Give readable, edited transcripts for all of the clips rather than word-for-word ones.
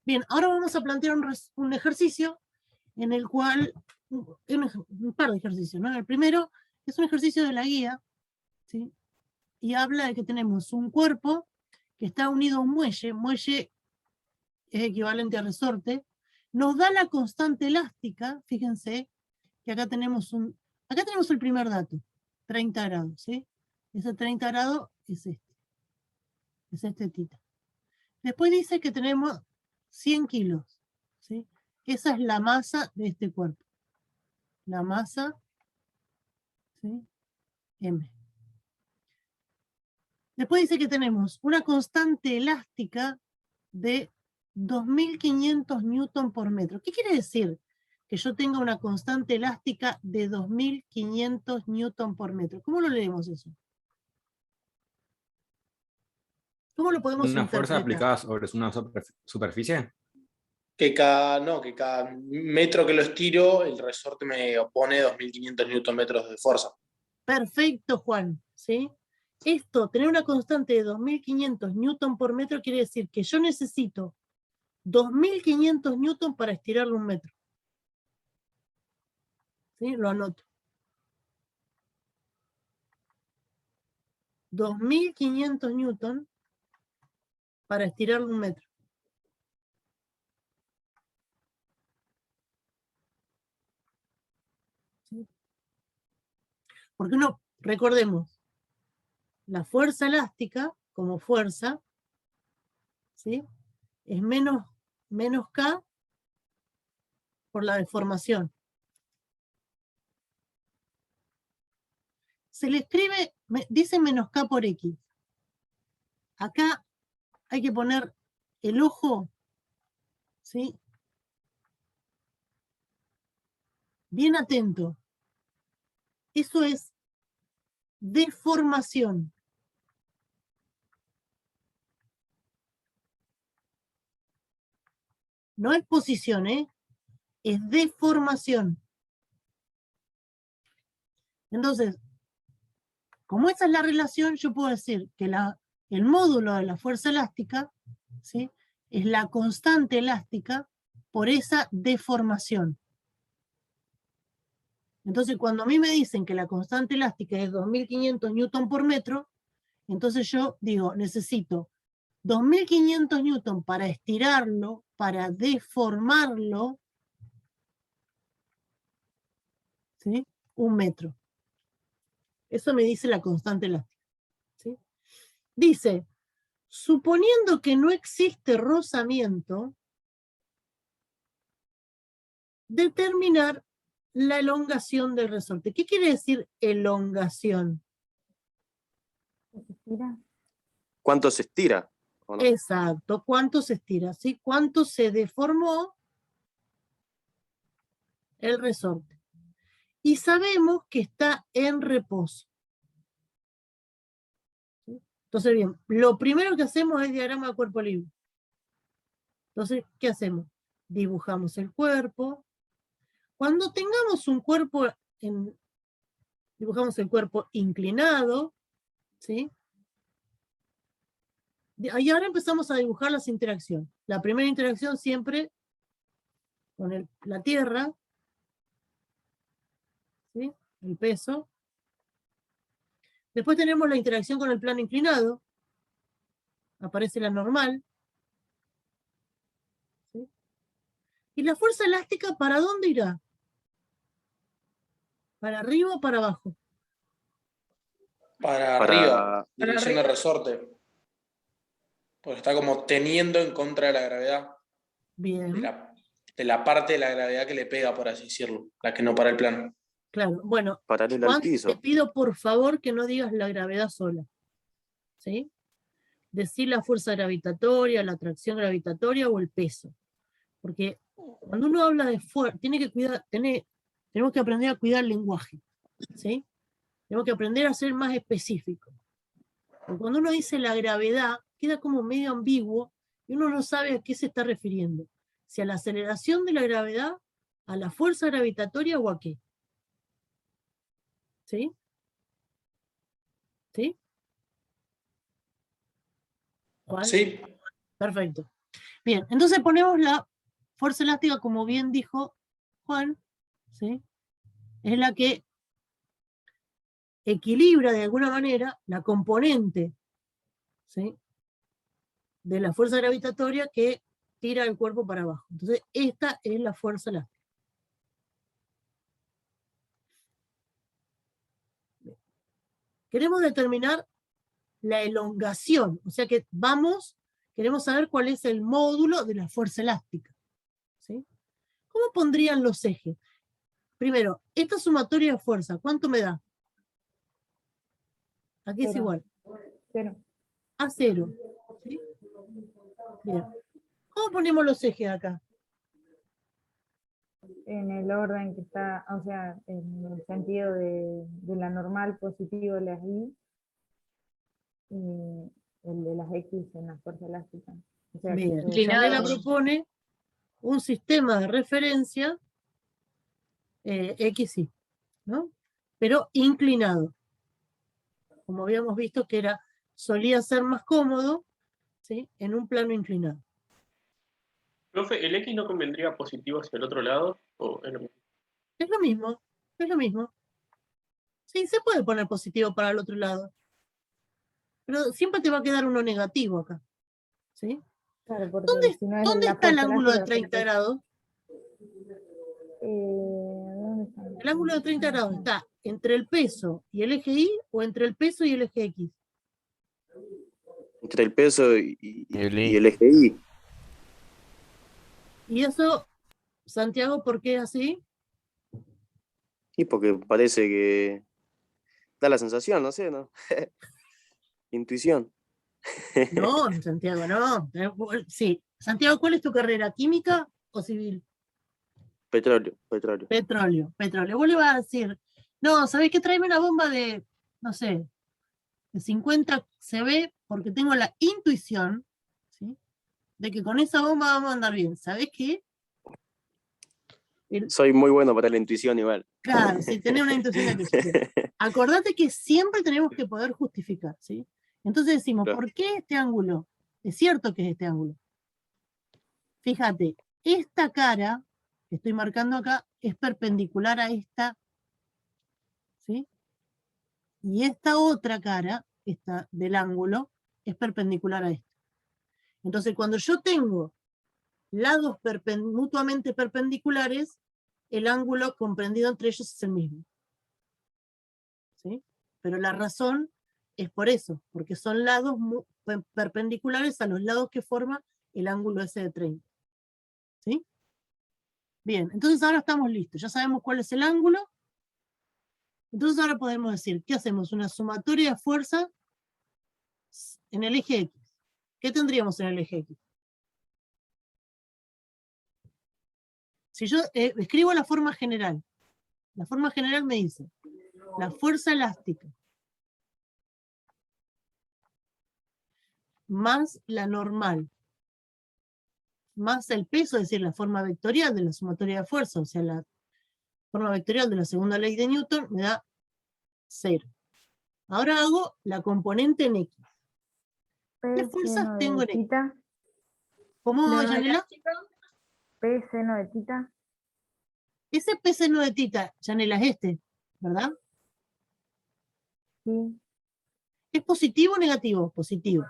Bien, ahora vamos a plantear un ejercicio en el cual, un par de ejercicios, ¿no? El primero es un ejercicio de la guía, ¿sí? Y habla de que tenemos un cuerpo que está unido a un muelle es equivalente a resorte, nos da la constante elástica, fíjense, que acá tenemos el primer dato, 30 grados, ¿sí? Ese 30 grados es este tita. Después dice que tenemos 100 kilos, ¿sí? Esa es la masa de este cuerpo. La masa, ¿sí? M. Después dice que tenemos una constante elástica de 2500 newton por metro. ¿Qué quiere decir? Que yo tenga una constante elástica de 2500 newton por metro. ¿Cómo lo leemos eso? ¿Cómo lo podemos ¿Una fuerza interpretar? aplicada sobre una superficie? Que cada metro que lo estiro, el resorte me opone 2500 Nm de fuerza. Perfecto, Juan, ¿sí? Esto, tener una constante de 2500 newton por metro quiere decir que yo necesito 2500 newton para estirarlo un metro. ¿Sí? Lo anoto. 2500 newton para estirarlo un metro. ¿Sí? Porque recordemos, la fuerza elástica como fuerza, ¿sí? Es menos K por la deformación. Se le escribe, dice menos K por X. Acá hay que poner el ojo, ¿sí? Bien atento. Eso es deformación. No es posición, es deformación. Entonces, como esa es la relación, yo puedo decir que el módulo de la fuerza elástica, ¿sí? Es la constante elástica por esa deformación. Entonces, cuando a mí me dicen que la constante elástica es 2500 newton por metro, entonces yo digo, necesito 2500 newton para estirarlo, para deformarlo, ¿sí? Un metro. Eso me dice la constante elástica, ¿sí? Dice, suponiendo que no existe rozamiento, determinar la elongación del resorte. ¿Qué quiere decir elongación? ¿Cuánto se estira? ¿O no? Exacto, ¿cuánto se estira? ¿Sí? ¿Cuánto se deformó el resorte? Y sabemos que está en reposo. ¿Sí? Entonces, bien, lo primero que hacemos es diagrama de cuerpo libre. Entonces, ¿qué hacemos? Dibujamos el cuerpo. Cuando tengamos un cuerpo, dibujamos el cuerpo inclinado, ¿sí? Y ahora empezamos a dibujar las interacciones. La primera interacción siempre con la tierra, ¿sí? El peso. Después tenemos la interacción con el plano inclinado. Aparece la normal. ¿Sí? ¿Y la fuerza elástica para dónde irá? ¿Para arriba o para abajo? Para arriba, dirección de resorte. Porque está como teniendo en contra de la gravedad. Bien. De la parte de la gravedad que le pega, por así decirlo. La que no para el plano. Claro, bueno, Paralela Juan, al piso. te pido por favor que no digas la gravedad sola. ¿Sí? Decir la fuerza gravitatoria, la atracción gravitatoria o el peso. Porque cuando uno habla de fuerza, tenemos que aprender a cuidar el lenguaje. ¿Sí? Tenemos que aprender a ser más específicos. Porque cuando uno dice la gravedad, queda como medio ambiguo y uno no sabe a qué se está refiriendo. Si a la aceleración de la gravedad, a la fuerza gravitatoria o a qué. ¿Sí? ¿Sí? ¿Cuál? Sí. Perfecto. Bien, entonces ponemos la fuerza elástica, como bien dijo Juan, ¿sí? Es la que equilibra de alguna manera la componente, ¿sí?, de la fuerza gravitatoria que tira el cuerpo para abajo. Entonces, esta es la fuerza elástica. Queremos determinar la elongación, o sea que queremos saber cuál es el módulo de la fuerza elástica, ¿sí? ¿Cómo pondrían los ejes? Primero, esta sumatoria de fuerza, ¿cuánto me da? Aquí es Cero. igual. 0. A 0. ¿Sí? Bien. ¿Cómo ponemos los ejes acá? En el orden que está, o sea, en el sentido de la normal positivo de las Y y el de las X en la fuerza elástica. O sea, Bien. Inclinado. Yanela propone un sistema de referencia XY, ¿no? Pero inclinado. Como habíamos visto que solía ser más cómodo, ¿sí?, en un plano inclinado. Profe, ¿el X no convendría positivo hacia el otro lado? ¿O es lo mismo? Es lo mismo, es lo mismo. Sí, se puede poner positivo para el otro lado. Pero siempre te va a quedar uno negativo acá. ¿Sí? Claro, porque ¿Dónde, si no es dónde la está el fuerza ángulo de elástica, 30 grados? ¿dónde está? El ángulo de 30 grados está entre el peso y el eje Y o entre el peso y el eje X. Entre el peso y El y I. el eje Y. Y eso, Santiago, ¿por qué es así? Y porque parece que da la sensación, no sé, ¿no? Intuición. No, Santiago, no. Sí. Santiago, ¿cuál es tu carrera? ¿Química o civil? Petróleo, petróleo. Petróleo, petróleo. Vos le vas a decir, no, ¿sabés qué? Tráeme una bomba de, no sé, de 50 CV, porque tengo la intuición, ¿sí?, de que con esa bomba vamos a andar bien. ¿Sabés qué? Soy muy bueno para la intuición igual. Claro, si tenés una intuición de que acordate que siempre tenemos que poder justificar, ¿sí? Entonces decimos, Claro. ¿por qué este ángulo? Es cierto que es este ángulo. Fíjate, esta cara que estoy marcando acá es perpendicular a esta, ¿sí? Y esta otra cara, esta del ángulo, es perpendicular a esta. Entonces, cuando yo tengo lados mutuamente perpendiculares, el ángulo comprendido entre ellos es el mismo. ¿Sí? Pero la razón es por eso, porque son lados perpendiculares a los lados que forma el ángulo ese de 30. ¿Sí? Bien, entonces ahora estamos listos, ya sabemos cuál es el ángulo. Entonces ahora podemos decir, ¿qué hacemos? Una sumatoria de fuerza en el eje X. ¿Qué tendríamos en el eje X? Si yo escribo la forma general me dice, la fuerza elástica más la normal, más el peso, es decir, la forma vectorial de la sumatoria de fuerza, o sea, la forma vectorial de la segunda ley de Newton, me da 0. Ahora hago la componente en X. ¿Qué fuerzas tengo en X? Tita, ¿Cómo, Yanela? P seno de tita. Ese P seno de tita, Yanela, es este, ¿verdad? Sí, ¿Es positivo o negativo? Positivo.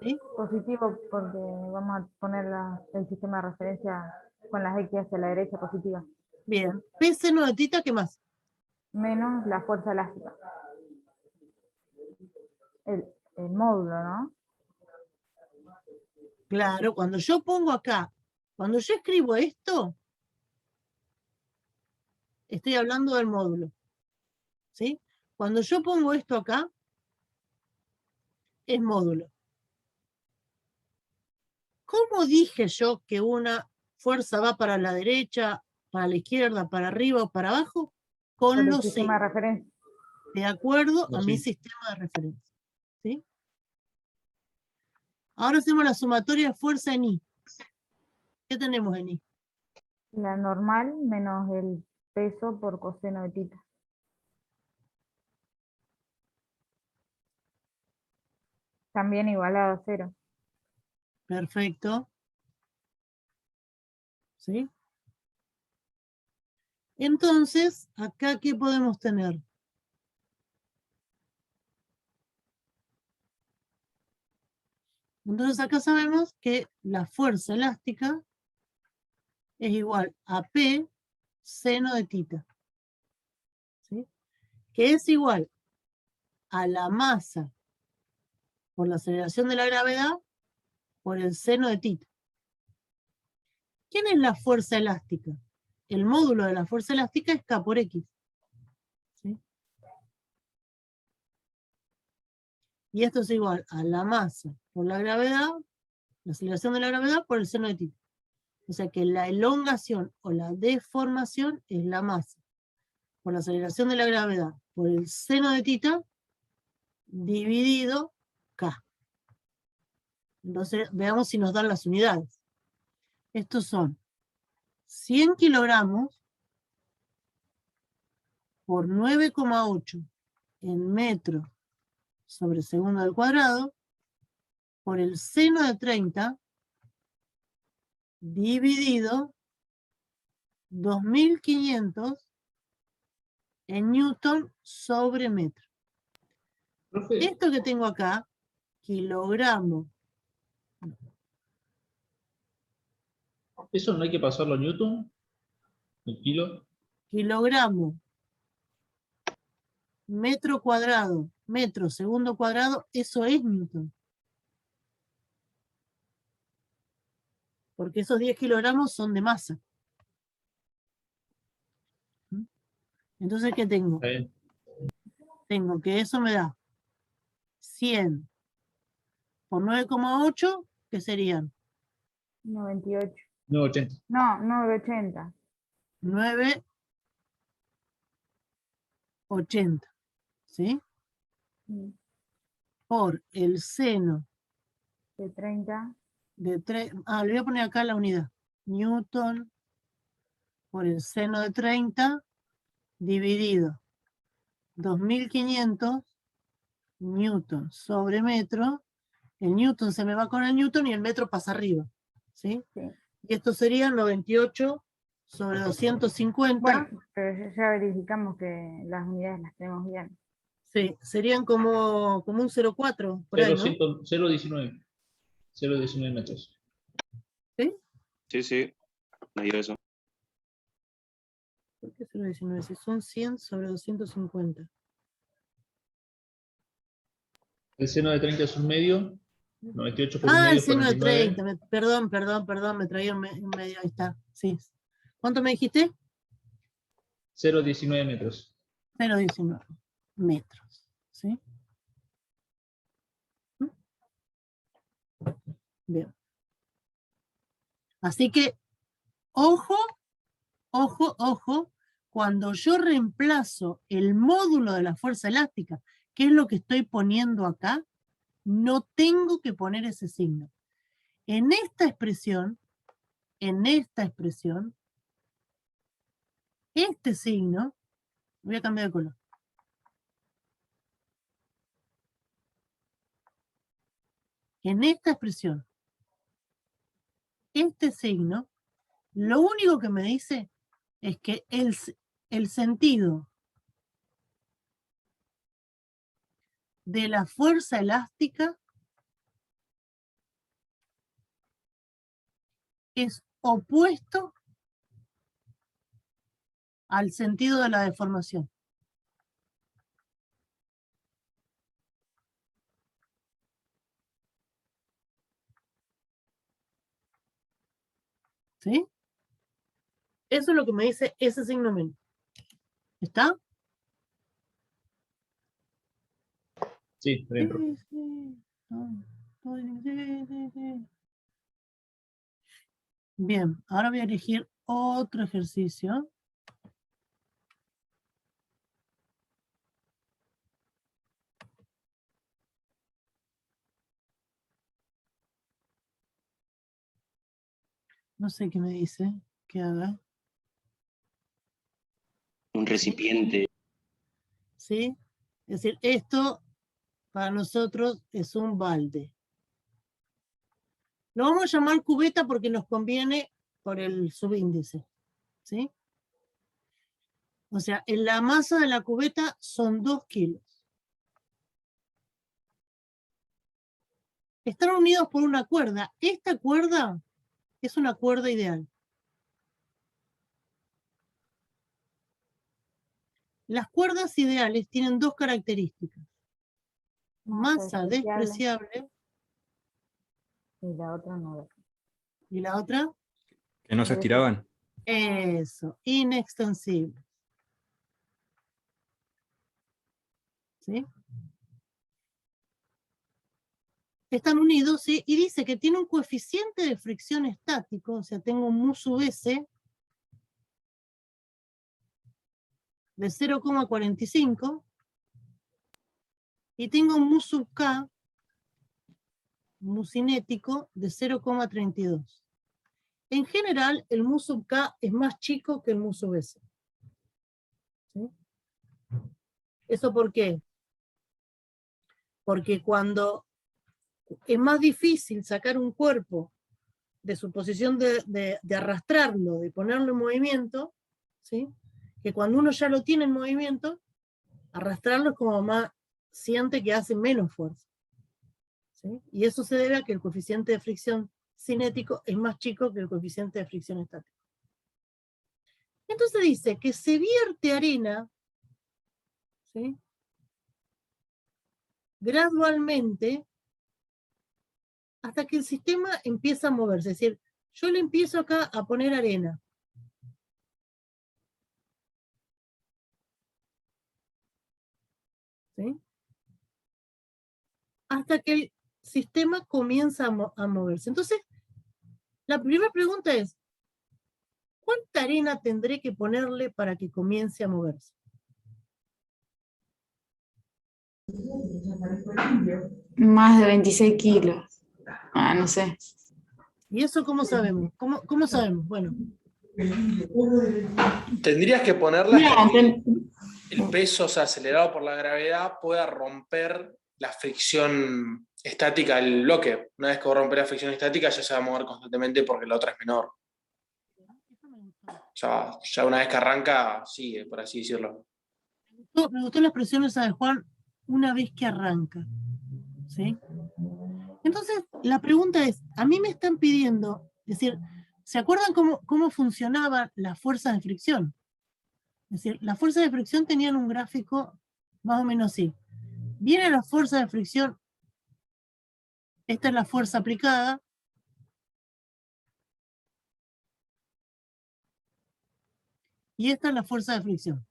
¿Sí? positivo porque vamos a poner el sistema de referencia con las X hacia la derecha positiva. Bien. P seno de tita, ¿qué más? Menos la fuerza elástica. El módulo, ¿no? Claro, cuando yo pongo acá, cuando yo escribo esto, estoy hablando del módulo. ¿Sí? Cuando yo pongo esto acá, es módulo. ¿Cómo dije yo que una fuerza va para la derecha, para la izquierda, para arriba o para abajo? Con El los sistema de signos, referencia. de acuerdo a mi Sí. sistema de referencia. ¿Sí? Ahora hacemos la sumatoria de fuerza en I. ¿Qué tenemos en I? La normal menos el peso por coseno de tita. También igualado a 0. Perfecto. ¿Sí? Entonces, acá, ¿qué podemos tener? Entonces acá sabemos que la fuerza elástica es igual a P seno de tita, ¿sí? Que es igual a la masa por la aceleración de la gravedad por el seno de tita. ¿Quién es la fuerza elástica? El módulo de la fuerza elástica es K por X. ¿Sí? Y esto es igual a la masa por la gravedad, la aceleración de la gravedad por el seno de tita. O sea que la elongación o la deformación es la masa por la aceleración de la gravedad por el seno de tita dividido K. Entonces veamos si nos dan las unidades. Estos son 100 kilogramos por 9,8 en metros sobre segundo al cuadrado por el seno de 30 dividido 2500 en newton sobre metro. Profe, Esto que tengo acá, kilogramo, ¿eso no hay que pasarlo a Newton? ¿El kilo? kilogramo, metro cuadrado, metro segundo cuadrado, eso es newton. Porque esos 10 kilogramos son de masa. ¿Mm? Entonces, ¿qué tengo? Está bien. Tengo que eso me da 100 por 9,8, que serían 98. 980. No, 980. 9,80, ¿sí? Mm, Por el seno De 30. de 3, le voy a poner acá la unidad, newton por el seno de 30 dividido 2500 newton sobre metro. El newton se me va con el newton y el metro pasa arriba, ¿sí? Sí. Y esto sería 98 sobre 250. Bueno, pero ya verificamos que las unidades las tenemos bien. Sí, serían como un 0,4 por ahí, ¿no? 0,19. 0,19 metros. ¿Sí? Sí, sí, me dio eso. ¿Por qué 0,19? Si son 100 sobre 250. El seno de 30 es un medio. 98 por un Ah, el medio, seno de 49. 30. Perdón, me traía un medio, ahí está. Sí. ¿Cuánto me dijiste? 0,19 metros. 0,19 metros. ¿Sí? Bien. Así que, ojo, cuando yo reemplazo el módulo de la fuerza elástica, que es lo que estoy poniendo acá, no tengo que poner ese signo. En esta expresión, este signo, voy a cambiar de color. En esta expresión, este signo, lo único que me dice es que el sentido de la fuerza elástica es opuesto al sentido de la deformación. ¿Sí? Eso es lo que me dice ese signo menos. ¿Está? Sí, está bien, profe. Sí. Bien, ahora voy a elegir otro ejercicio. No sé qué me dice que haga. Un recipiente. ¿Sí? Es decir, esto para nosotros es un balde. Lo vamos a llamar cubeta porque nos conviene por el subíndice, ¿sí? O sea, en la masa de la cubeta son 2 kilos. Están unidos por una cuerda. Esta cuerda es una cuerda ideal. Las cuerdas ideales tienen 2 características. Masa despreciable Y la otra no. y la otra, Que no se estiraban. eso, inextensible. ¿Sí? Están unidos, ¿sí? Y dice que tiene un coeficiente de fricción estático, o sea, tengo un mu sub s de 0,45 y tengo un mu sub k, mu cinético, de 0,32. En general, el mu sub k es más chico que el mu sub s. ¿Sí? ¿Eso por qué? Porque cuando es más difícil sacar un cuerpo de su posición de arrastrarlo, de ponerlo en movimiento, ¿sí? Que cuando uno ya lo tiene en movimiento, arrastrarlo es como más, siente que hace menos fuerza. ¿Sí? Y eso se debe a que el coeficiente de fricción cinético es más chico que el coeficiente de fricción estático. Entonces dice que se vierte arena, ¿sí? Gradualmente hasta que el sistema empieza a moverse. Es decir, yo le empiezo acá a poner arena. ¿Sí? Hasta que el sistema comienza a moverse. Entonces, la primera pregunta es, ¿cuánta arena tendré que ponerle para que comience a moverse? Más de 26 kilos. Ah, no sé. ¿Y eso cómo sabemos? ¿Cómo sabemos? Bueno, Tendrías que ponerla No, hasta que el peso, o sea, acelerado por la gravedad, pueda romper la fricción estática del bloque. Una vez que rompe la fricción estática, ya se va a mover constantemente porque la otra es menor. O sea, ya una vez que arranca, sigue, por así decirlo. me gustó la expresión esa de Juan, una vez que arranca. ¿Sí? Entonces, la pregunta es, a mí me están pidiendo, es decir, ¿se acuerdan cómo funcionaban las fuerzas de fricción? Es decir, las fuerzas de fricción tenían un gráfico más o menos así. Viene la fuerza de fricción, esta es la fuerza aplicada, y esta es la fuerza de fricción.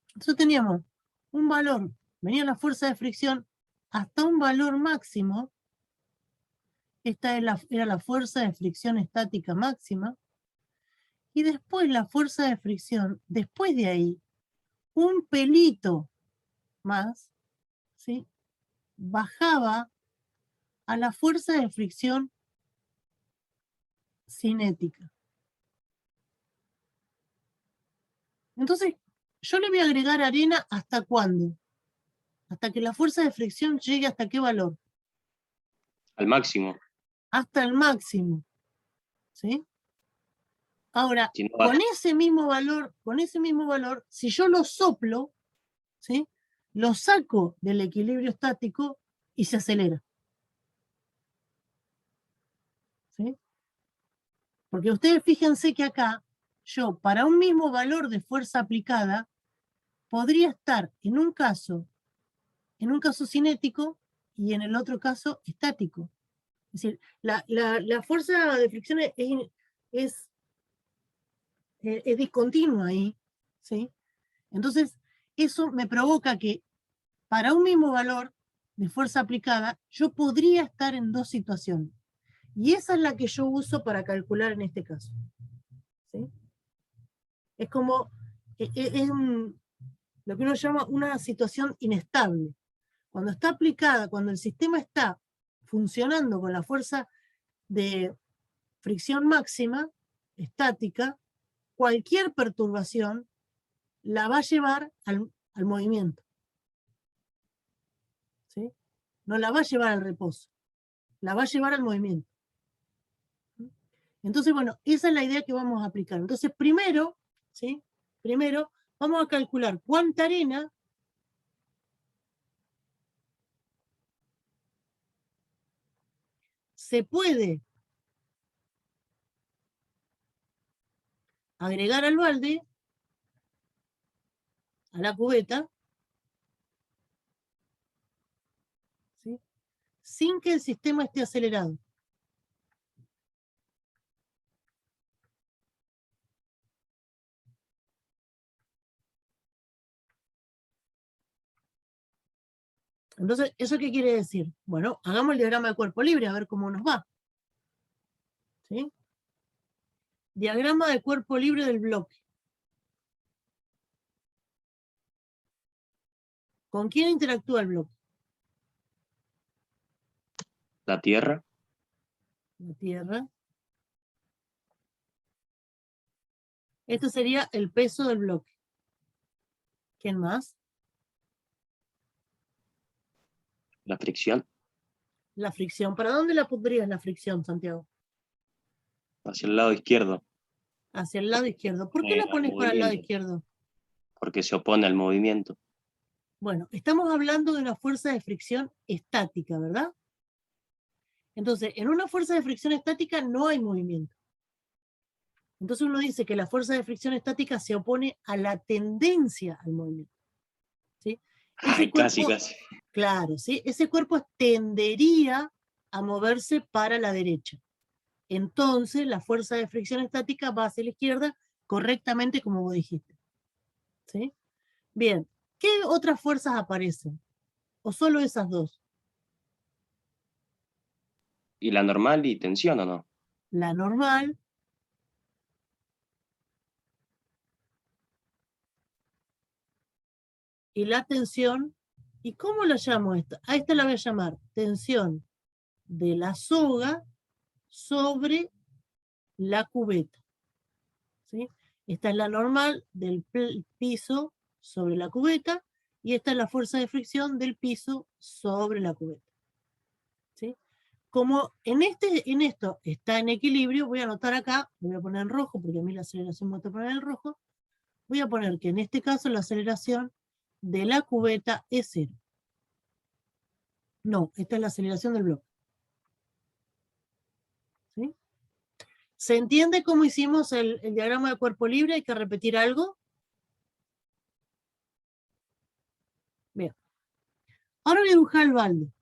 Entonces teníamos un valor, venía la fuerza de fricción hasta un valor máximo, esta era la fuerza de fricción estática máxima, y después la fuerza de fricción, después de ahí, un pelito más, ¿sí? Bajaba a la fuerza de fricción cinética. Entonces, yo le voy a agregar arena ¿hasta cuándo? Hasta que la fuerza de fricción llegue ¿hasta qué valor? Al máximo. Hasta el máximo. ¿Sí? Ahora, Si no va- con ese mismo valor, si yo lo soplo, ¿sí? Lo saco del equilibrio estático y se acelera. ¿Sí? Porque ustedes fíjense que acá, yo para un mismo valor de fuerza aplicada, podría estar en un caso cinético y en el otro caso estático. Es decir, la fuerza de fricción es discontinua ahí, ¿sí? Entonces, eso me provoca que para un mismo valor de fuerza aplicada, yo podría estar en 2 situaciones. Y esa es la que yo uso para calcular en este caso. ¿Sí? Es como, lo que uno llama una situación inestable. Cuando está aplicada, cuando el sistema está funcionando con la fuerza de fricción máxima, estática, cualquier perturbación la va a llevar al movimiento. ¿Sí? No la va a llevar al reposo, la va a llevar al movimiento. Entonces, bueno, esa es la idea que vamos a aplicar. Entonces, primero, ¿sí? Primero, vamos a calcular cuánta arena se puede agregar al balde, a la cubeta, ¿sí? Sin que el sistema esté acelerado. Entonces, ¿eso qué quiere decir? Bueno, hagamos el diagrama de cuerpo libre a ver cómo nos va. ¿Sí? Diagrama de cuerpo libre del bloque. ¿Con quién interactúa el bloque? La Tierra, La Tierra. Esto sería el peso del bloque. ¿Quién más? la fricción, La fricción. ¿Para dónde la pondrías la fricción, Santiago? hacia el lado izquierdo, Hacia el lado izquierdo. ¿Por qué la al pones para el lado movimiento, izquierdo? porque se opone al movimiento. Bueno, estamos hablando de una fuerza de fricción estática, ¿verdad? Entonces, en una fuerza de fricción estática no hay movimiento. Entonces uno dice que la fuerza de fricción estática se opone a la tendencia al movimiento. ¿Sí? Ese Casi, cuerpo, casi. claro, ¿sí? Ese cuerpo tendería a moverse para la derecha. Entonces la fuerza de fricción estática va hacia la izquierda correctamente como vos dijiste. ¿Sí? Bien, ¿qué otras fuerzas aparecen? ¿O solo esas dos? ¿Y la normal y tensión o no? La normal y la tensión. ¿Y cómo la llamo esta? A esta la voy a llamar tensión de la soga sobre la cubeta. ¿Sí? Esta es la normal del piso sobre la cubeta y esta es la fuerza de fricción del piso sobre la cubeta. ¿Sí? Como en esto está en equilibrio, voy a anotar acá, lo voy a poner en rojo porque a mí la aceleración me gusta poner en rojo, voy a poner que en este caso la aceleración de la cubeta es 0. No, esta es la aceleración del bloque. ¿Sí? ¿Se entiende cómo hicimos el diagrama de cuerpo libre? ¿Hay que repetir algo? Bien. Ahora voy a dibujar el balde.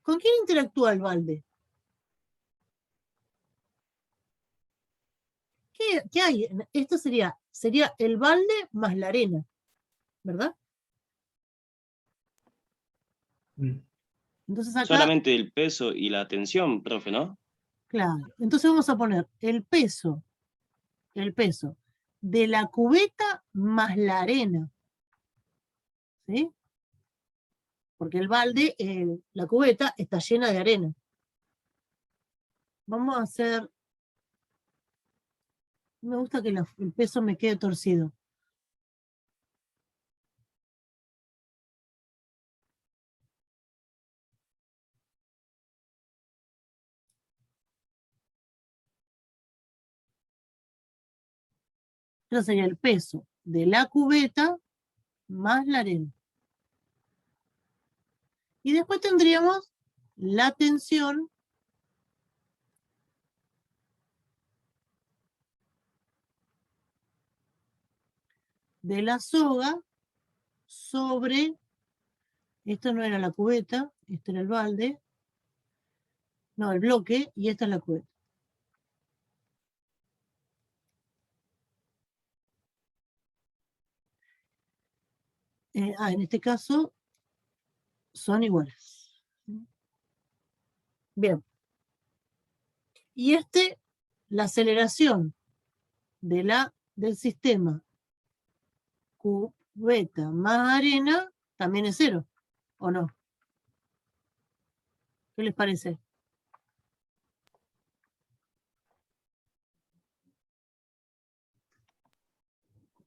¿Con quién interactúa el balde? ¿Qué hay? Esto sería el balde más la arena, ¿verdad? Mm. Entonces acá, Solamente el peso y la tensión, profe, ¿no? claro. Entonces vamos a poner el peso de la cubeta más la arena. ¿Sí? Porque el balde, la cubeta, está llena de arena. Vamos a hacer... Me gusta que el peso me quede torcido. Esto sería el peso de la cubeta más la arena. Y después tendríamos la tensión de la soga sobre, esto no era la cubeta, esto era el balde, no, el bloque, y esta es la cubeta. En este caso son iguales. Bien. Y la aceleración del sistema cubeta más arena también es 0, ¿o no? ¿Qué les parece?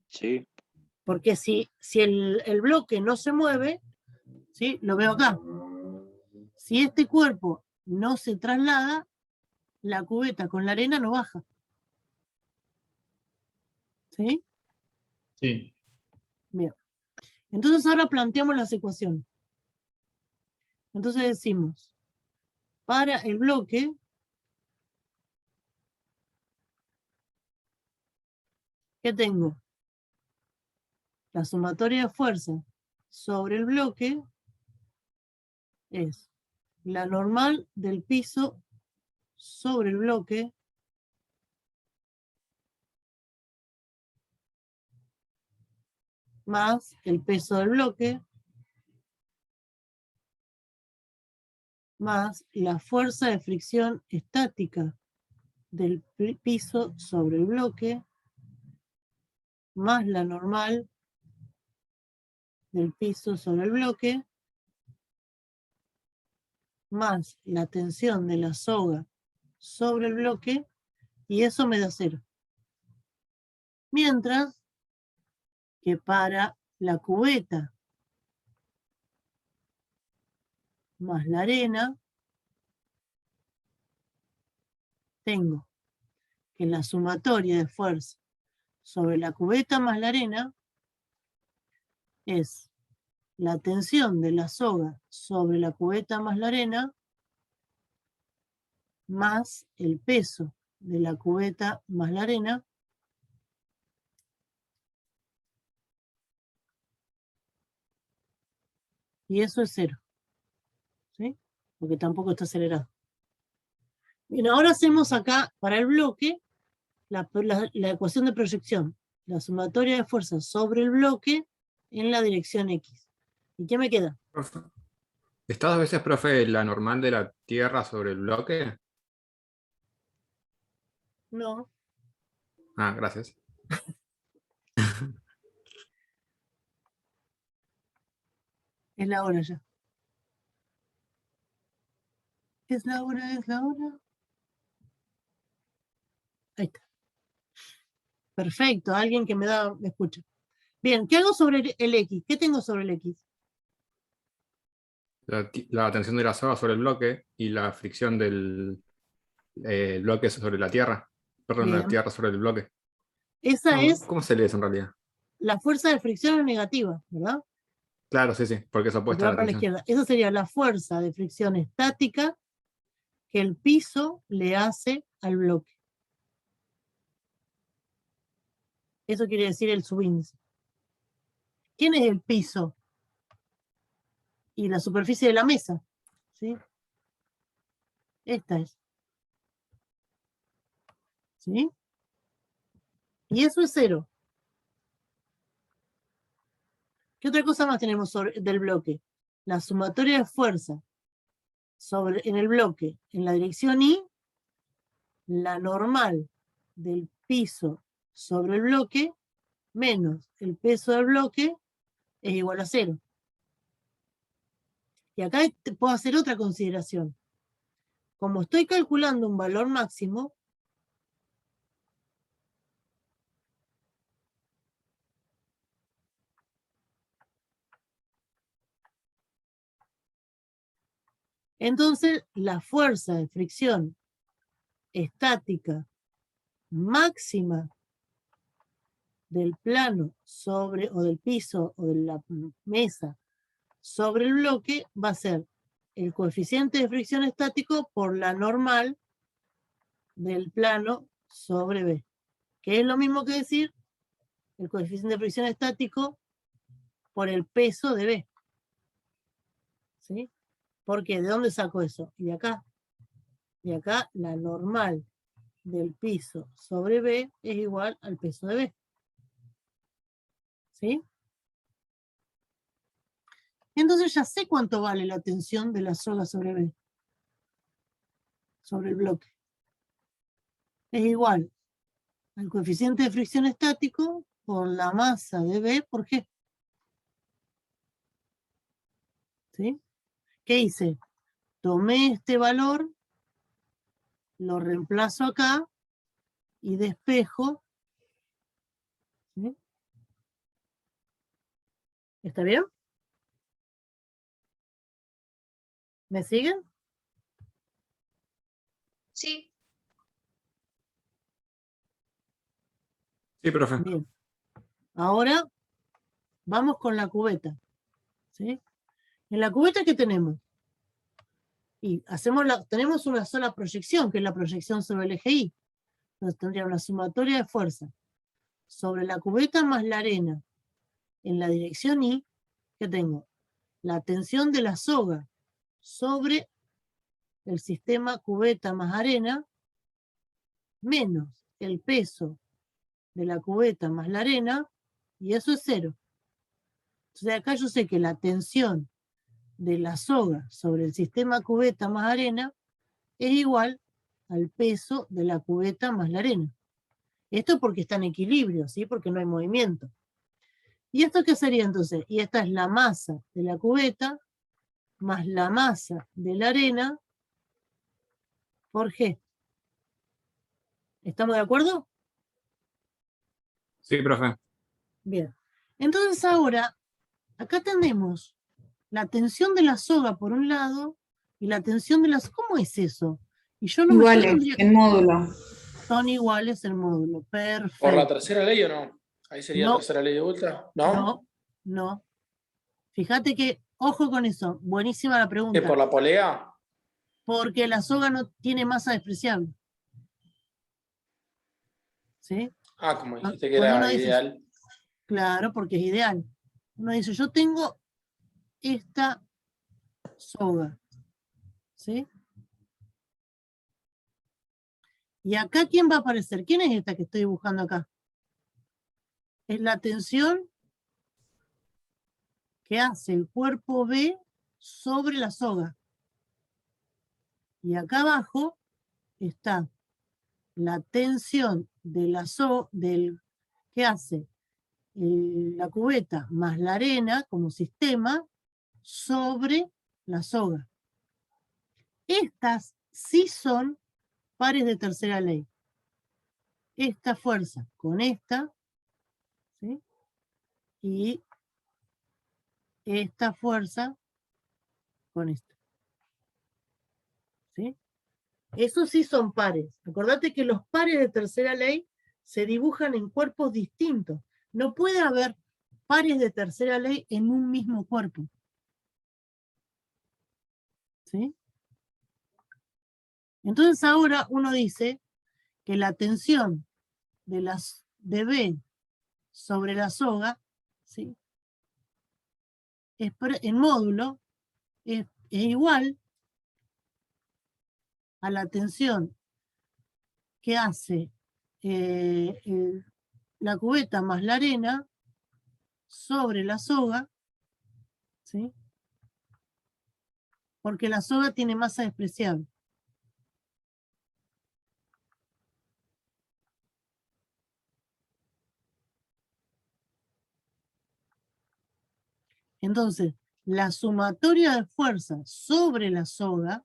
Sí. Porque si el bloque no se mueve, ¿Sí? Lo veo acá. Si este cuerpo no se traslada, la cubeta con la arena no baja. ¿Sí? Sí. Bien. Entonces ahora planteamos las ecuaciones. Entonces decimos, para el bloque, ¿qué tengo? La sumatoria de fuerza sobre el bloque es la normal del piso sobre el bloque más el peso del bloque más la fuerza de fricción estática del piso sobre el bloque más la normal del piso sobre el bloque más la tensión de la soga sobre el bloque, y eso me da 0. Mientras que para la cubeta más la arena, tengo que la sumatoria de fuerza sobre la cubeta más la arena es la tensión de la soga sobre la cubeta más la arena más el peso de la cubeta más la arena y eso es 0. ¿Sí? Porque tampoco está acelerado. Bien, ahora hacemos acá para el bloque la ecuación de proyección, la sumatoria de fuerzas sobre el bloque en la dirección X. ¿Y qué me queda? Profe, ¿está 2 veces, profe, la normal de la Tierra sobre el bloque? No, Ah, gracias. es la hora ya. Es la hora, es la hora. Ahí está. Perfecto, alguien que me escucha. Bien, ¿qué hago sobre el X? ¿Qué tengo sobre el X? La tensión de la soga sobre el bloque y la fricción del bloque sobre la Tierra. Perdón, la Bien. Tierra sobre el bloque. Esa No, es ¿cómo se lee eso en realidad? la fuerza de fricción negativa, ¿verdad? Claro, sí, sí, porque es Porque opuesta a va la para la tensión. izquierda. Esa sería la fuerza de fricción estática que el piso le hace al bloque. Eso quiere decir el subíndice. ¿Quién es el piso? Y la superficie de la mesa. ¿Sí? Esta es. ¿Sí? Y eso es 0. ¿Qué otra cosa más tenemos del bloque? La sumatoria de fuerza en el bloque en la dirección Y, la normal del piso sobre el bloque menos el peso del bloque es igual a 0. Y acá puedo hacer otra consideración. Como estoy calculando un valor máximo, entonces la fuerza de fricción estática máxima del plano sobre, o del piso, o de la mesa sobre el bloque va a ser el coeficiente de fricción estático por la normal del plano sobre B, que es lo mismo que decir el coeficiente de fricción estático por el peso de B. ¿Sí? ¿Por qué? ¿De dónde saco eso? Y de acá. De acá la normal del piso sobre B es igual al peso de B. ¿Sí? Entonces ya sé cuánto vale la tensión de la soga sobre B, sobre el bloque. Es igual al coeficiente de fricción estático por la masa de B por G. ¿Sí? ¿Qué hice? Tomé este valor, lo reemplazo acá y despejo. ¿Sí? ¿Está bien? ¿Me siguen? Sí. Sí, profe. Bien. Ahora vamos con la cubeta. ¿Sí? En la cubeta, ¿qué tenemos? Y tenemos una sola proyección, que es la proyección sobre el eje Y. Entonces tendría una sumatoria de fuerza sobre la cubeta más la arena en la dirección Y, que tengo la tensión de la soga sobre el sistema cubeta más arena, menos el peso de la cubeta más la arena, y eso es 0. Entonces acá yo sé que la tensión de la soga sobre el sistema cubeta más arena es igual al peso de la cubeta más la arena. Esto porque está en equilibrio, ¿sí? Porque no hay movimiento. ¿Y esto qué sería entonces? Y esta es la masa de la cubeta más la masa de la arena por G. ¿Estamos de acuerdo? Sí, profe. Bien. Entonces ahora, acá tenemos la tensión de la soga por un lado y la tensión de las... ¿Cómo es eso? Y yo no Iguales, tendría... en módulo. Son iguales el módulo. ¿Por la Perfecto. tercera ley o no? Ahí sería No. tercera ley de ultra. ¿No? No, no. Fíjate que, ojo con eso, buenísima la ¿Es pregunta. por la polea? Porque la soga no tiene masa despreciable. ¿Sí? Ah, como dijiste que Cuando uno era dice, ideal. claro, porque es ideal. Uno dice, yo tengo esta soga. ¿Sí? Y acá, ¿quién va a aparecer? ¿Quién es esta que estoy dibujando acá? Es la tensión que hace el cuerpo B sobre la soga. Y acá abajo está la tensión de la que hace la cubeta más la arena como sistema sobre la soga. Estas sí son pares de tercera ley. Esta fuerza con esta, ¿sí? Y esta fuerza con esta. ¿Sí? Esos sí son pares. Acordate que los pares de tercera ley se dibujan en cuerpos distintos. No puede haber pares de tercera ley en un mismo cuerpo. ¿Sí? Entonces ahora uno dice que la tensión de B sobre la soga, ¿sí? En módulo es igual a la tensión que hace la cubeta más la arena sobre la soga, ¿sí? Porque la soga tiene masa despreciable. Entonces, la sumatoria de fuerza sobre la soga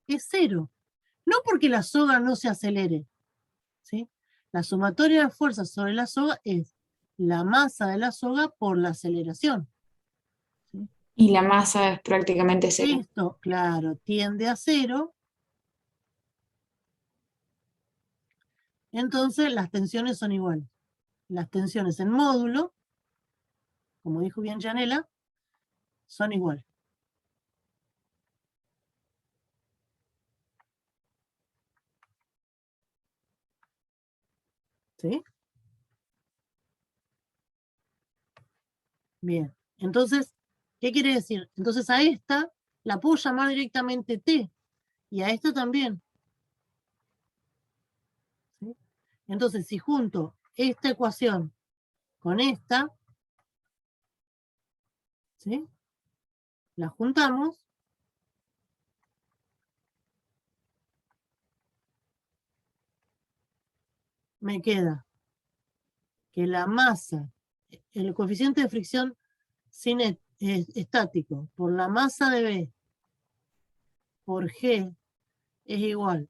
es 0. No porque la soga no se acelere, ¿sí? La sumatoria de fuerza sobre la soga es la masa de la soga por la aceleración. ¿Sí? Y la masa es prácticamente 0. Esto, claro, tiende a 0. Entonces las tensiones son iguales. Las tensiones en módulo, como dijo bien Janela, son iguales. ¿Sí? Bien. Entonces, ¿qué quiere decir? Entonces a esta la puedo llamar directamente T y a esta también. ¿Sí? Entonces, si junto esta ecuación con esta, ¿sí? La juntamos, me queda que la masa, el coeficiente de fricción estático por la masa de B por G es igual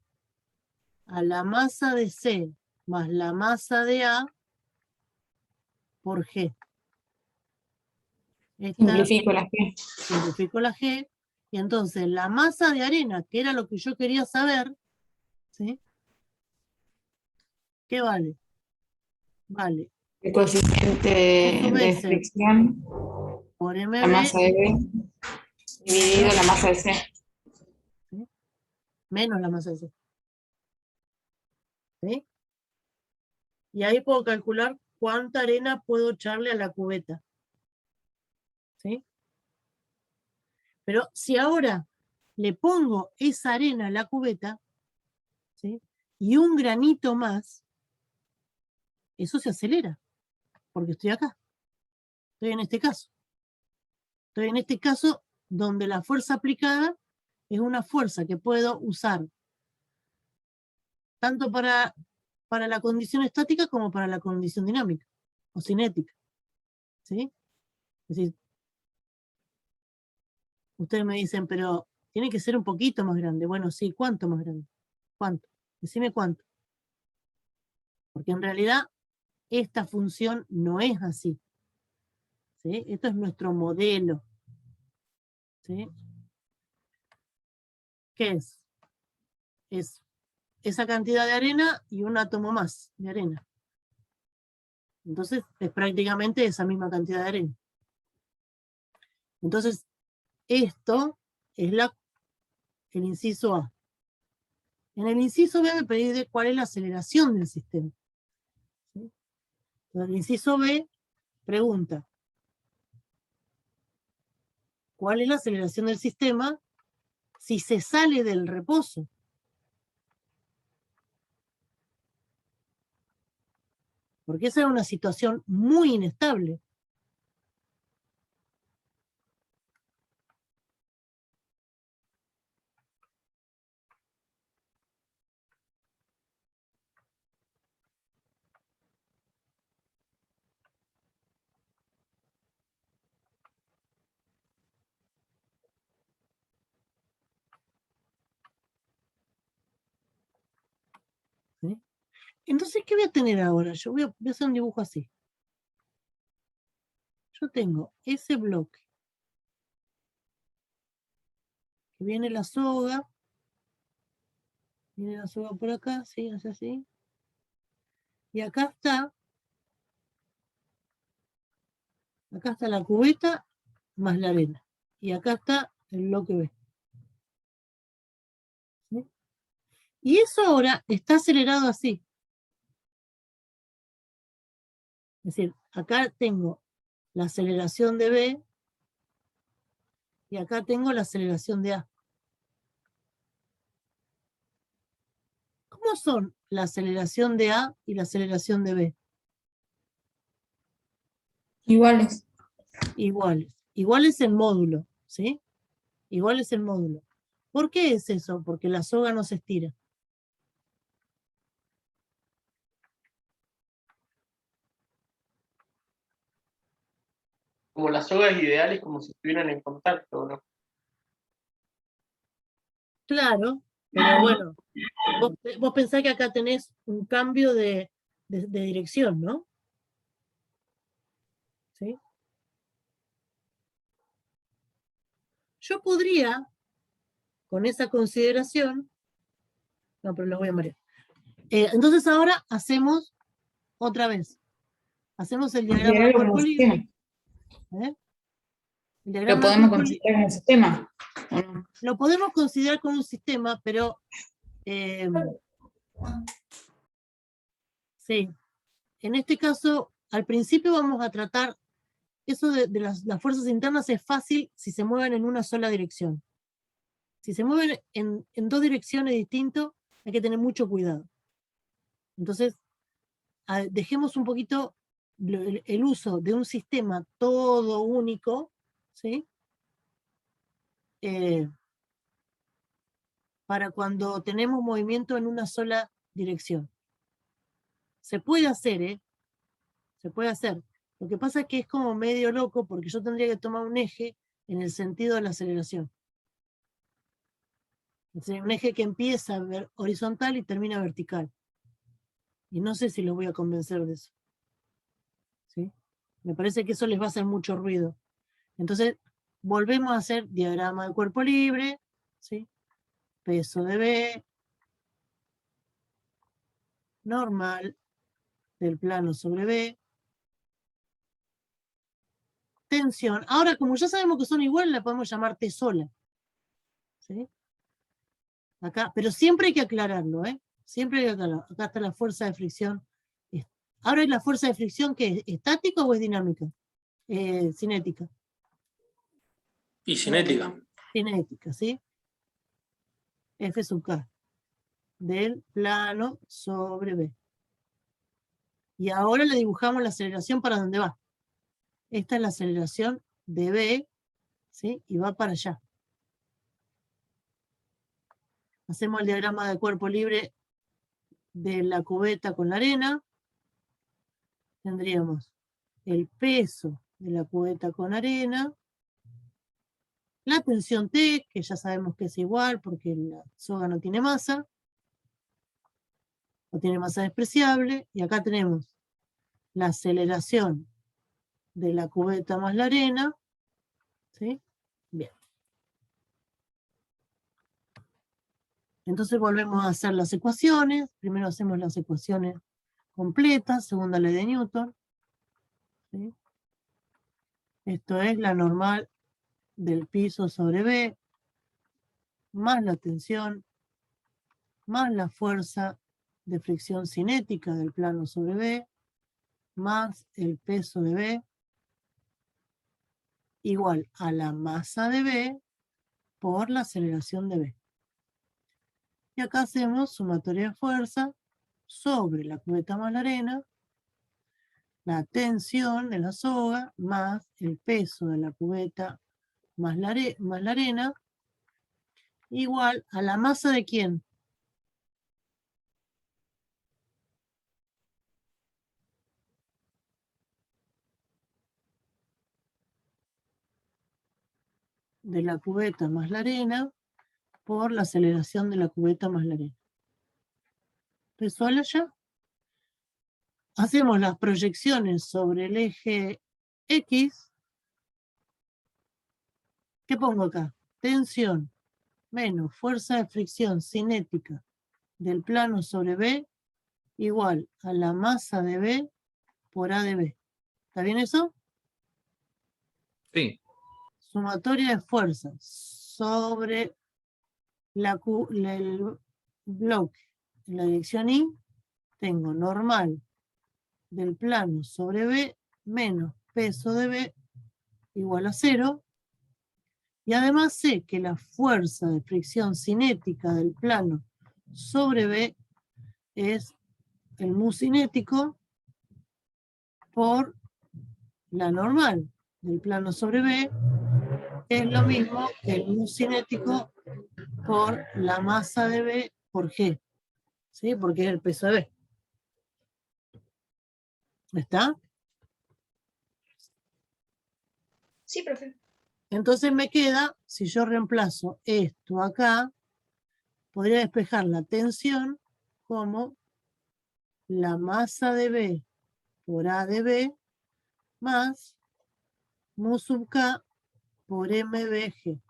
a la masa de C más la masa de A por G. Simplifico la G. Simplifico la G Y entonces la masa de arena, que era lo que yo quería saber, ¿sí? ¿Qué vale? Vale El coeficiente Eso de veces. fricción, por la MB masa de B, dividido la masa de C. menos la masa de C. ¿Sí? Y ahí puedo calcular cuánta arena puedo echarle a la cubeta. ¿Sí? Pero si ahora le pongo esa arena a la cubeta, ¿sí? Y un granito más, eso se acelera, porque estoy acá. Estoy en este caso. Estoy en este caso donde la fuerza aplicada es una fuerza que puedo usar tanto para la condición estática como para la condición dinámica o cinética. ¿Sí? Es decir, ustedes me dicen, pero tiene que ser un poquito más grande. Bueno, sí, ¿cuánto más grande? ¿Cuánto? Decime cuánto. Porque en realidad esta función no es así. ¿Sí? Esto es nuestro modelo. ¿Sí? ¿Qué es? Es esa cantidad de arena y un átomo más de arena. Entonces es prácticamente esa misma cantidad de arena. Entonces, esto es el inciso A. En el inciso B me pedí de cuál es la aceleración del sistema. ¿Sí? Entonces, el inciso B pregunta, ¿cuál es la aceleración del sistema si se sale del reposo? Porque esa es una situación muy inestable. ¿Sí? Entonces, ¿qué voy a tener ahora? Yo voy a hacer un dibujo así. Yo tengo ese bloque. Que viene la soga. Viene la soga por acá, sí, hace así. Y acá está la cubeta más la arena. Y acá está el bloque B. ¿Sí? Y eso ahora está acelerado así. Es decir, acá tengo la aceleración de B y acá tengo la aceleración de A. ¿Cómo son la aceleración de A y la aceleración de B? Iguales. Iguales. Iguales en módulo, ¿sí? Iguales en módulo. ¿Por qué es eso? Porque la soga no se estira. Como la soga es ideal, es como si estuvieran en contacto, ¿no? Claro, pero bueno, vos pensás que acá tenés un cambio de dirección, ¿no? ¿Sí? Yo podría, con esa consideración, no, pero lo voy a marear. Entonces ahora hacemos otra vez. Hacemos el diagrama de Considerarlo como cuerpo un libre. sistema. ¿Eh? El ¿Lo diagrama de podemos cuerpo libre considerar como un sistema? ¿O no? lo podemos considerar como un sistema, pero sí, en este caso, al principio vamos a tratar, eso de las fuerzas internas es fácil si se mueven en una sola dirección. Si se mueven en dos direcciones distintas, hay que tener mucho cuidado. Entonces, dejemos un poquito el uso de un sistema todo único, ¿sí? Para cuando tenemos movimiento en una sola dirección. Se puede hacer, ¿eh? Se puede hacer. Lo que pasa es que es como medio loco porque yo tendría que tomar un eje en el sentido de la aceleración. Es decir, un eje que empieza horizontal y termina vertical. Y no sé si los voy a convencer de eso. ¿Sí? Me parece que eso les va a hacer mucho ruido. Entonces, volvemos a hacer diagrama de cuerpo libre, ¿sí? Peso de B, normal del plano sobre B, tensión. Ahora, como ya sabemos que son iguales, la podemos llamar T sola. ¿Sí? Acá, pero siempre hay que aclararlo, ¿eh? Siempre hay que aclararlo. Acá está la fuerza de fricción. Ahora, ¿hay la fuerza de fricción que es estática o es dinámica? Cinética. Y cinética. Cinética, ¿sí? F sub K. Del plano sobre B. Y ahora le dibujamos la aceleración para dónde va. Esta es la aceleración de B, ¿sí? Y va para allá. Hacemos el diagrama de cuerpo libre de la cubeta con la arena. Tendríamos el peso de la cubeta con arena, la tensión T, que ya sabemos que es igual porque la soga no tiene masa, no tiene masa despreciable, y acá tenemos la aceleración de la cubeta más la arena, ¿sí? Bien. Entonces volvemos a hacer las ecuaciones. Primero hacemos las ecuaciones completas, segunda ley de Newton, ¿sí? Esto es la normal del piso sobre B, más la tensión, más la fuerza de fricción cinética del plano sobre B, más el peso de B, igual a la masa de B por la aceleración de B. Y acá hacemos sumatoria de fuerza sobre la cubeta más la arena, la tensión de la soga, más el peso de la cubeta más la arena, igual a la masa de ¿quién? De la cubeta más la arena por la aceleración de la cubeta más la arena. ¿Visual allá? Hacemos las proyecciones sobre el eje X. ¿Qué pongo acá? Tensión menos fuerza de fricción cinética del plano sobre B igual a la masa de B por A de B. ¿Está bien eso? Sí. Sumatoria de fuerzas sobre el bloque en la dirección Y. Tengo normal del plano sobre B menos peso de B igual a 0. Y además sé que la fuerza de fricción cinética del plano sobre B es el mu cinético por la normal del plano sobre B, que es lo mismo que el mu cinético por la masa de B por G, ¿sí? Porque es el peso de B. ¿Está? Sí, profe. Entonces me queda, si yo reemplazo esto acá, podría despejar la tensión como la masa de B por A de B más mu sub K por MBG.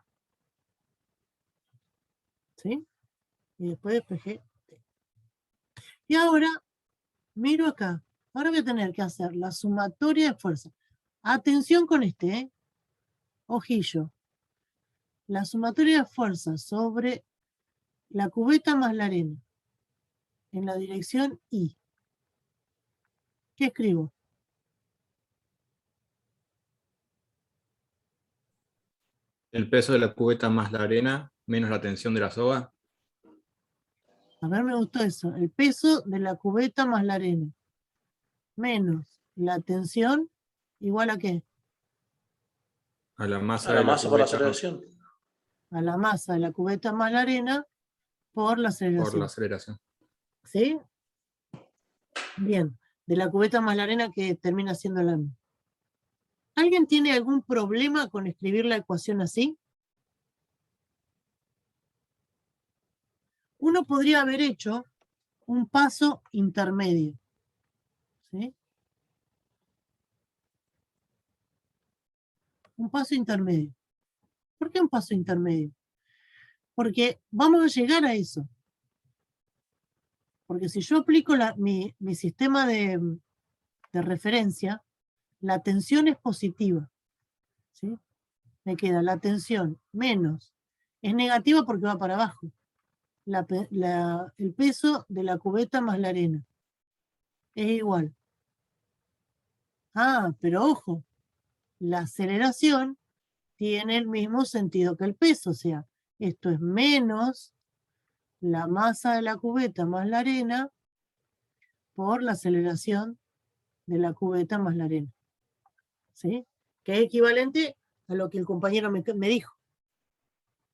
¿Sí? Y después despejé T. Y ahora, miro acá. Ahora voy a tener que hacer la sumatoria de fuerza. Atención con este, ¿eh? Ojillo. La sumatoria de fuerza sobre la cubeta más la arena en la dirección Y. ¿Qué escribo? El peso de la cubeta más la arena menos la tensión de la soga. A ver, me gustó eso. El peso de la cubeta más la arena menos la tensión igual a ¿qué? A la masa A la de la masa por la cubeta aceleración. A la masa de la cubeta más la arena por la por la aceleración. aceleración. ¿Sí? Bien. De la cubeta más la arena que termina siendo la misma. ¿Alguien tiene algún problema con escribir la ecuación así? Uno podría haber hecho un paso intermedio. ¿Sí? Un paso intermedio. ¿Por qué un paso intermedio? Porque vamos a llegar a eso. Porque si yo aplico mi sistema de referencia, la tensión es positiva. ¿Sí? Me queda la tensión menos. Es negativa porque va para abajo. El peso de la cubeta más la arena. Es igual. Ah, pero ojo, la aceleración tiene el mismo sentido que el peso, o sea, esto es menos la masa de la cubeta más la arena por la aceleración de la cubeta más la arena. ¿Sí? Que es equivalente a lo que el compañero me dijo.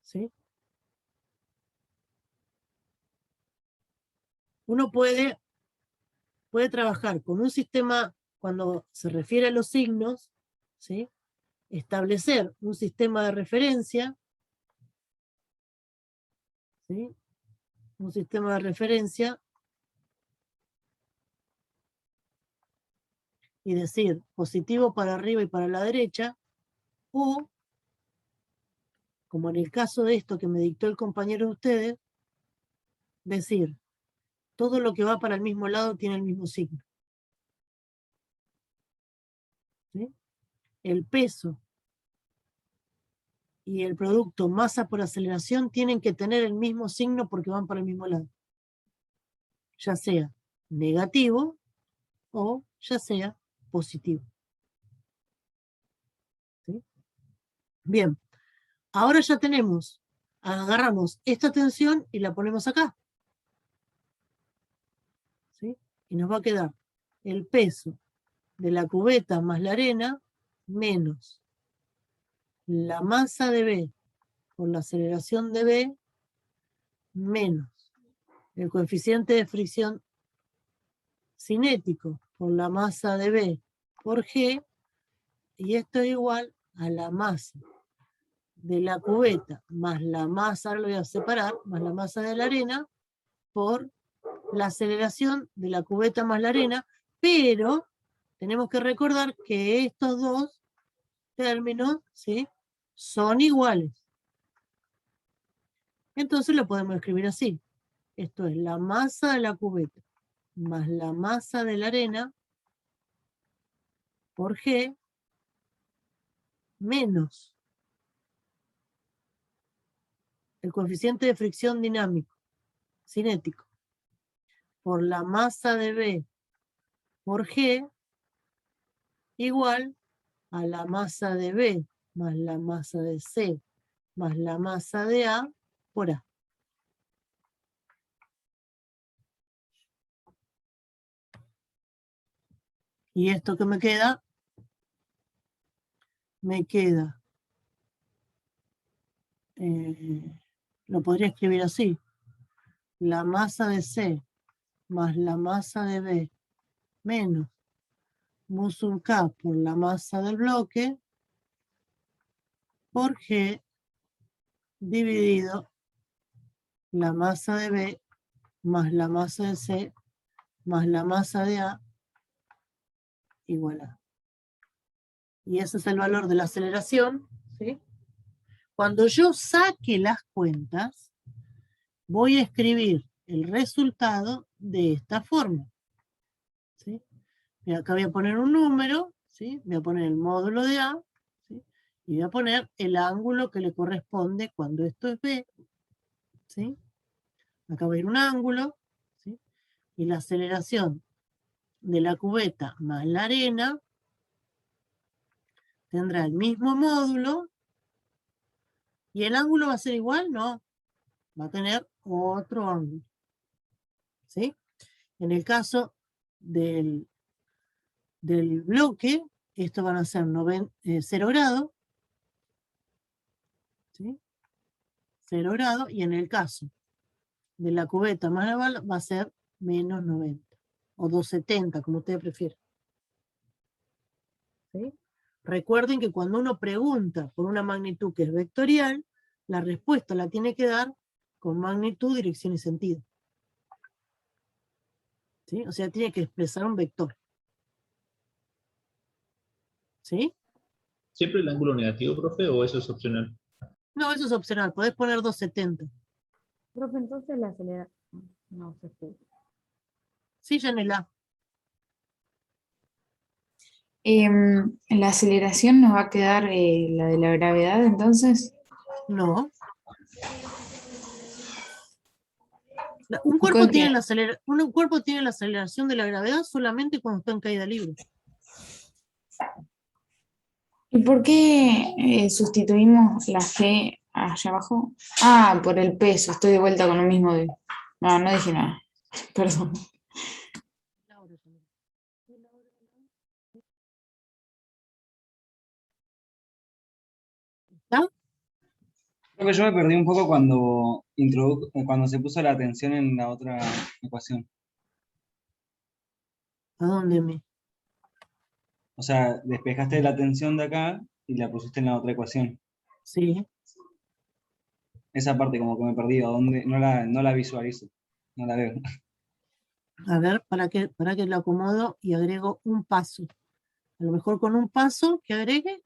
¿Sí? Uno puede trabajar con un sistema, cuando se refiere a los signos, ¿sí? Establecer un sistema de referencia, ¿sí? Un sistema de referencia y decir positivo para arriba y para la derecha, o, como en el caso de esto que me dictó el compañero de ustedes, decir todo lo que va para el mismo lado tiene el mismo signo. ¿Sí? El peso y el producto masa por aceleración tienen que tener el mismo signo porque van para el mismo lado. Ya sea negativo o ya sea positivo. ¿Sí? Bien, ahora ya tenemos, agarramos esta tensión y la ponemos acá. ¿Sí? Y nos va a quedar el peso de la cubeta más la arena menos la masa de B por la aceleración de B menos el coeficiente de fricción cinético por la masa de B por G, y esto es igual a la masa de la cubeta más la masa, ahora lo voy a separar, más la masa de la arena por la aceleración de la cubeta más la arena, pero tenemos que recordar que estos dos términos, ¿sí?, son iguales. Entonces lo podemos escribir así. Esto es la masa de la cubeta más la masa de la arena por G menos el coeficiente de fricción dinámico, cinético, por la masa de B por G igual a la masa de B más la masa de C más la masa de A por A. Y esto que me queda lo podría escribir así: la masa de C más la masa de B menos mu sub K por la masa del bloque por G dividido la masa de B más la masa de C más la masa de A igual a. Y ese es el valor de la aceleración, ¿sí? Cuando yo saque las cuentas, voy a escribir el resultado de esta forma, ¿sí? Y acá voy a poner un número, ¿sí? Voy a poner el módulo de A, ¿sí? Y voy a poner el ángulo que le corresponde cuando esto es B, ¿sí? Acá va a ir un ángulo, ¿sí? Y la aceleración de la cubeta más la arena tendrá el mismo módulo. ¿Y el ángulo va a ser igual? No, va a tener otro ángulo. ¿Sí? En el caso del bloque, esto van a ser 0 grados. ¿Sí? 0 grados. Y en el caso de la cubeta más naval va a ser menos 90. O 270, como ustedes prefieran. ¿Sí? Recuerden que cuando uno pregunta por una magnitud que es vectorial, la respuesta la tiene que dar con magnitud, dirección y sentido. ¿Sí? O sea, tiene que expresar un vector. ¿Sí? ¿Siempre el ángulo negativo, profe, o eso es opcional? No, eso es opcional, podés poner 270. Profe, entonces la aceleración no se puede. Sí, Yanela. La aceleración nos va a quedar la de la gravedad, entonces. No. Un ¿Con cuerpo, qué? un cuerpo tiene la aceleración de la gravedad solamente cuando está en caída libre. ¿Y por qué sustituimos la G allá abajo? Ah, por el peso, estoy de vuelta con lo mismo de... No, no dije nada, perdón. ¿Está? Creo que yo me perdí un poco cuando se puso la tensión en la otra ecuación. ¿A dónde me? O sea, despejaste la tensión de acá y la pusiste en la otra ecuación. Sí. Esa parte como que me perdí, ¿a dónde? No la visualizo, no la veo. A ver, para que lo acomodo y agrego un paso. A lo mejor con un paso que agregue,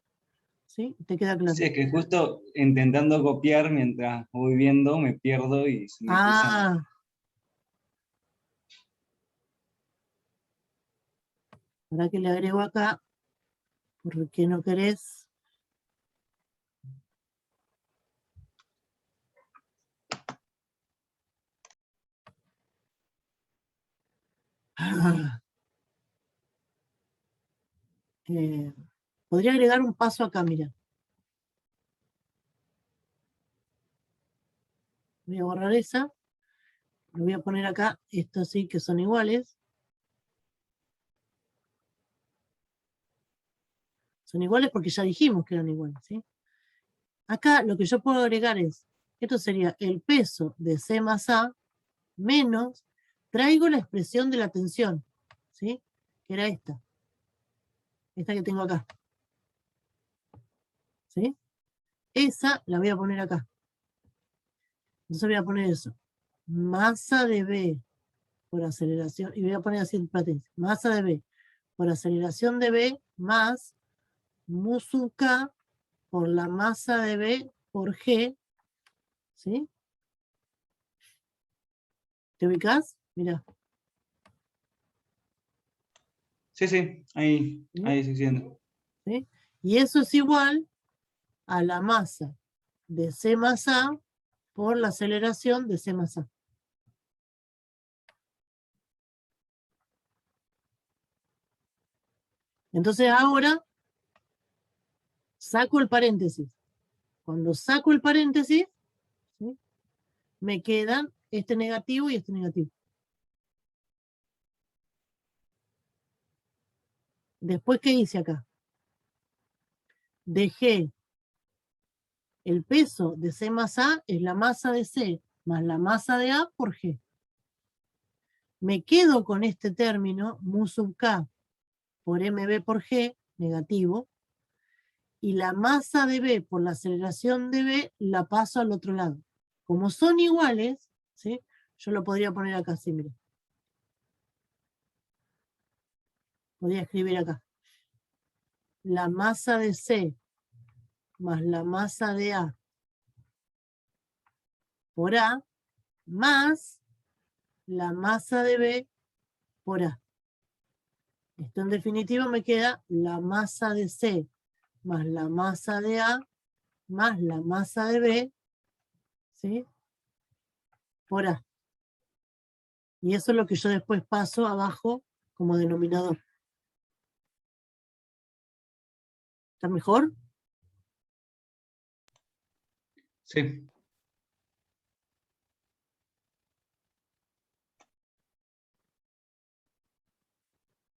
¿sí? Te queda claro. Sí, es que justo intentando copiar mientras voy viendo me pierdo y se me cruzan. Ah. ¿Para que le agrego acá? ¿Por qué no querés? Podría agregar un paso acá, mira. Voy a borrar esa. Lo voy a poner acá. Estos sí que son iguales. Son iguales porque ya dijimos que eran iguales, ¿sí? Acá lo que yo puedo agregar es, esto sería el peso de C más A menos, traigo la expresión de la tensión, ¿sí? Que era esta. Esta que tengo acá. ¿Sí? Esa la voy a poner acá. Entonces voy a poner eso. Masa de B por aceleración, y voy a poner así en paréntesis. Masa de B por aceleración de B más mu sub K por la masa de B por G. ¿Sí? ¿Te ubicás? Mirá. Sí, ahí sí siento. ¿Sí? Y eso es igual a la masa de C más A por la aceleración de C más A. Entonces ahora saco el paréntesis. Cuando saco el paréntesis, ¿sí? Me quedan este negativo y este negativo. Después, ¿qué hice acá? Dejé el peso de C más A, es la masa de C más la masa de A por G. Me quedo con este término, mu sub K por MB por G, negativo, y la masa de B por la aceleración de B la paso al otro lado. Como son iguales, ¿sí? Yo lo podría poner acá así, miren. Podría escribir acá. La masa de C más la masa de A por A más la masa de B por A. Esto en definitiva me queda la masa de C más la masa de A más la masa de B, ¿sí? Por A. Y eso es lo que yo después paso abajo como denominador. ¿Está mejor? Sí.